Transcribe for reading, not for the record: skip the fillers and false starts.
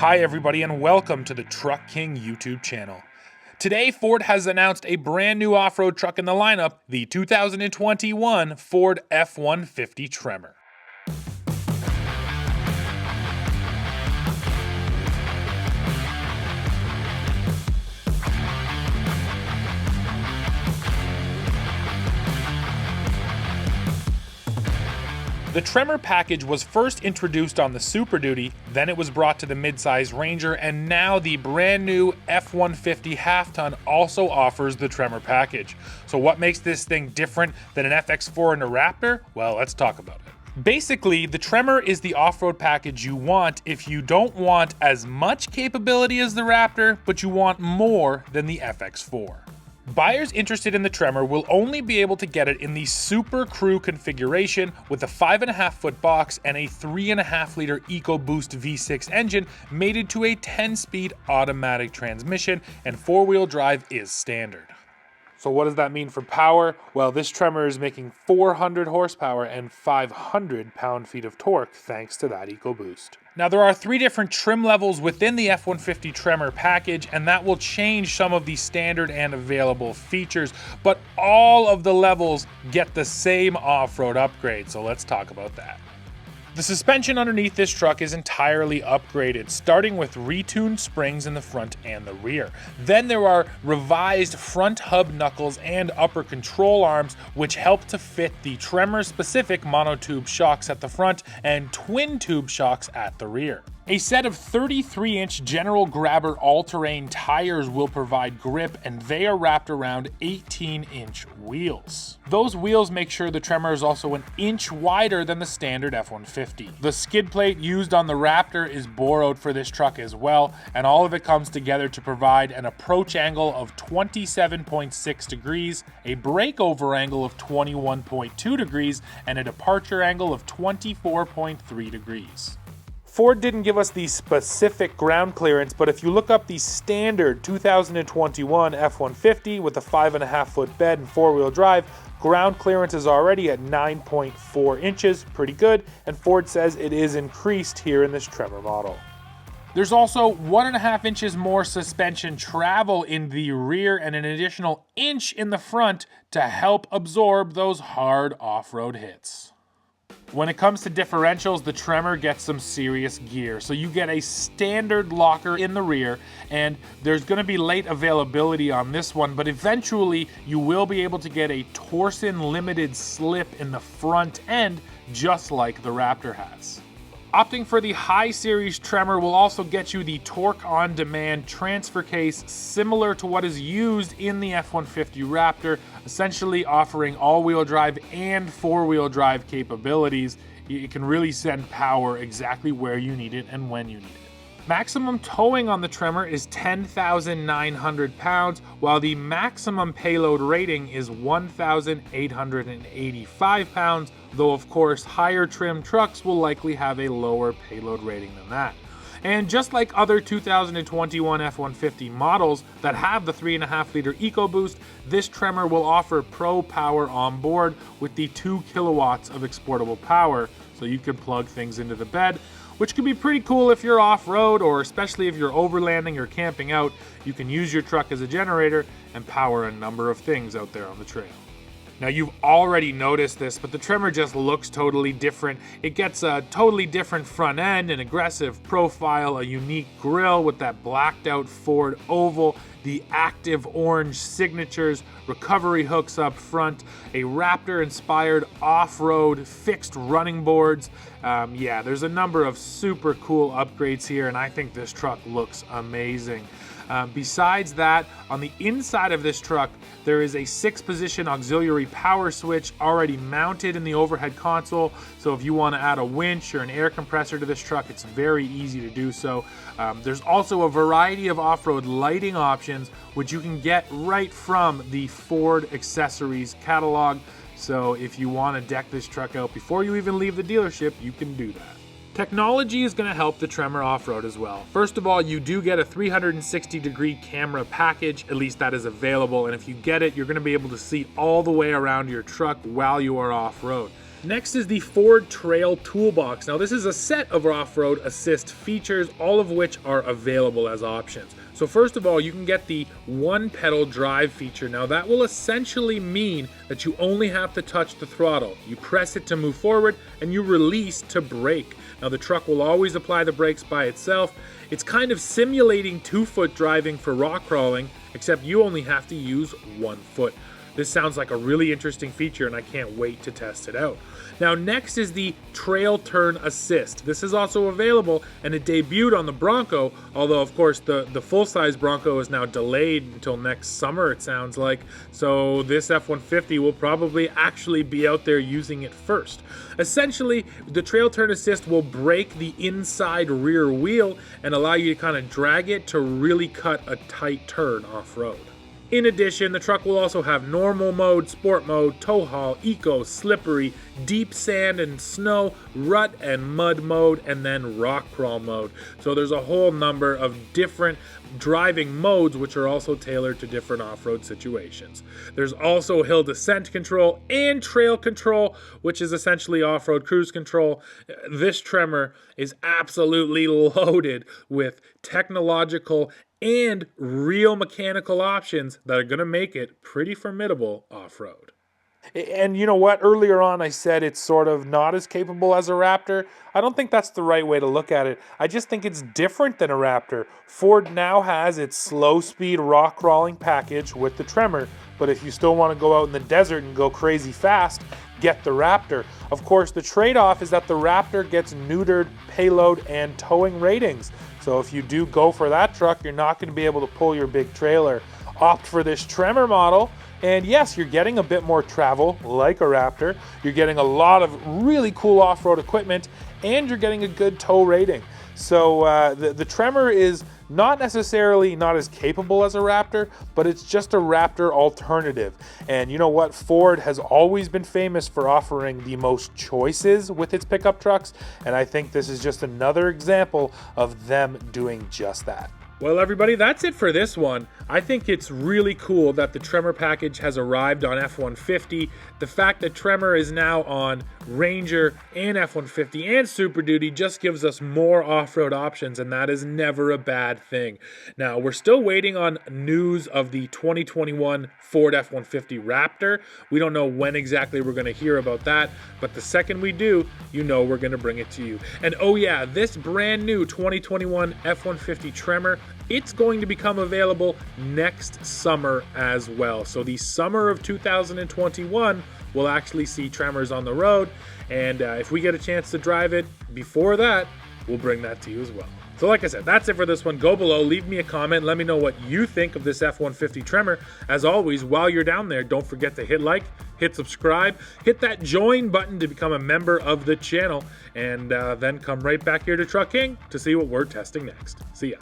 Hi everybody and welcome to the Truck King YouTube channel. Today Ford has announced a brand new off-road truck in the lineup, the 2021 Ford F-150 Tremor. The Tremor package was first introduced on the Super Duty, then it was brought to the midsize Ranger, and now the brand new F-150 half-ton also offers the Tremor package. So what makes this thing different than an FX4 and a Raptor? Well, let's talk about it. Basically, the Tremor is the off-road package you want if you don't want as much capability as the Raptor, but you want more than the FX4. Buyers interested in the Tremor will only be able to get it in the Super Crew configuration with a 5.5-foot box and a 3.5-liter EcoBoost V6 engine mated to a 10-speed automatic transmission, and 4-wheel drive is standard. So what does that mean for power? Well, this Tremor is making 400 horsepower and 500 pound-feet of torque thanks to that EcoBoost. Now there are 3 different trim levels within the F-150 Tremor package, and that will change some of the standard and available features, but all of the levels get the same off-road upgrade, so let's talk about that. The suspension underneath this truck is entirely upgraded, starting with retuned springs in the front and the rear. Then there are revised front hub knuckles and upper control arms, which help to fit the Tremor-specific monotube shocks at the front and twin-tube shocks at the rear. A set of 33-inch General Grabber all-terrain tires will provide grip, and they are wrapped around 18-inch wheels. Those wheels make sure the Tremor is also an inch wider than the standard F-150. The skid plate used on the Raptor is borrowed for this truck as well, and all of it comes together to provide an approach angle of 27.6 degrees, a breakover angle of 21.2 degrees, and a departure angle of 24.3 degrees. Ford didn't give us the specific ground clearance, but if you look up the standard 2021 F-150 with a 5.5-foot bed and 4-wheel drive, ground clearance is already at 9.4 inches, pretty good, and Ford says it is increased here in this Tremor model. There's also 1.5 inches more suspension travel in the rear and an additional inch in the front to help absorb those hard off-road hits. When it comes to differentials, the Tremor gets some serious gear. So you get a standard locker in the rear, and there's going to be late availability on this one, but eventually you will be able to get a Torsen limited slip in the front end, just like the Raptor has. Opting for the high series Tremor will also get you the torque on demand transfer case, similar to what is used in the F-150 Raptor, essentially offering all-wheel drive and 4-wheel drive capabilities. It can really send power exactly where you need it and when you need it. Maximum towing on the Tremor is 10,900 pounds, while the maximum payload rating is 1,885 pounds, though of course higher trim trucks will likely have a lower payload rating than that. And just like other 2021 F-150 models that have the 3.5-liter EcoBoost, this Tremor will offer Pro Power on board with the 2 kilowatts of exportable power, so you can plug things into the bed, which can be pretty cool if you're off-road, or especially if you're overlanding or camping out. You can use your truck as a generator and power a number of things out there on the trail. Now you've already noticed this, but the Tremor just looks totally different. It gets a totally different front end, an aggressive profile, a unique grille with that blacked out Ford oval, the active orange signatures, recovery hooks up front, a Raptor-inspired off-road fixed running boards. Yeah, there's a number of super cool upgrades here, and I think this truck looks amazing. Besides that, on the inside of this truck, there is a 6-position auxiliary power switch already mounted in the overhead console. So if you want to add a winch or an air compressor to this truck, it's very easy to do so. There's also a variety of off-road lighting options, which you can get right from the Ford accessories catalog. So if you want to deck this truck out before you even leave the dealership, you can do that. Technology is going to help the Tremor off-road as well. First of all, you do get a 360-degree camera package, at least that is available, and if you get it, you're going to be able to see all the way around your truck while you are off-road. Next is the Ford Trail Toolbox. Now this is a set of off-road assist features, all of which are available as options. So first of all, you can get the one pedal drive feature. Now that will essentially mean that you only have to touch the throttle. You press it to move forward and you release to brake. Now the truck will always apply the brakes by itself. It's kind of simulating 2-foot driving for rock crawling, except you only have to use 1 foot. This sounds like a really interesting feature and I can't wait to test it out. Now next is the Trail Turn Assist. This is also available and it debuted on the Bronco, although of course the full-size Bronco is now delayed until next summer, it sounds like. So this F-150 will probably actually be out there using it first. Essentially, the Trail Turn Assist will brake the inside rear wheel and allow you to kind of drag it to really cut a tight turn off-road. In addition, the truck will also have normal mode, sport mode, tow haul, eco, slippery, deep sand and snow, rut and mud mode, and then rock crawl mode. So there's a whole number of different driving modes which are also tailored to different off-road situations. There's also hill descent control and trail control, which is essentially off-road cruise control. This Tremor is absolutely loaded with technological and real mechanical options that are going to make it pretty formidable off-road. And you know what? Earlier on I said it's sort of not as capable as a Raptor. I don't think that's the right way to look at it. I just think it's different than a Raptor. Ford now has its slow-speed rock crawling package with the Tremor, but if you still want to go out in the desert and go crazy fast, get the Raptor. Of course, the trade-off is that the Raptor gets neutered payload and towing ratings. So if you do go for that truck, you're not going to be able to pull your big trailer. Opt for this Tremor model, and yes, you're getting a bit more travel like a Raptor. You're getting a lot of really cool off-road equipment, and you're getting a good tow rating. So the Tremor is not necessarily not as capable as a Raptor, but it's just a Raptor alternative. And you know what? Ford has always been famous for offering the most choices with its pickup trucks, and I think this is just another example of them doing just that. Well, everybody, that's it for this one. I think it's really cool that the Tremor package has arrived on F-150. The fact that Tremor is now on Ranger and F-150 and Super Duty just gives us more off-road options, and that is never a bad thing. Now, we're still waiting on news of the 2021 Ford F-150 Raptor. We don't know when exactly we're going to hear about that, but the second we do, you know we're going to bring it to you. And oh yeah, this brand new 2021 F-150 Tremor, it's going to become available next summer as well. So the summer of 2021 will actually see Tremors on the road, and if we get a chance to drive it before that, we'll bring that to you as well. So like I said, that's it for this one. Go below, leave me a comment, let me know what you think of this F-150 Tremor. As always, while you're down there, don't forget to hit like, hit subscribe, hit that join button to become a member of the channel, and then come right back here to Truck King to see what we're testing next. See ya.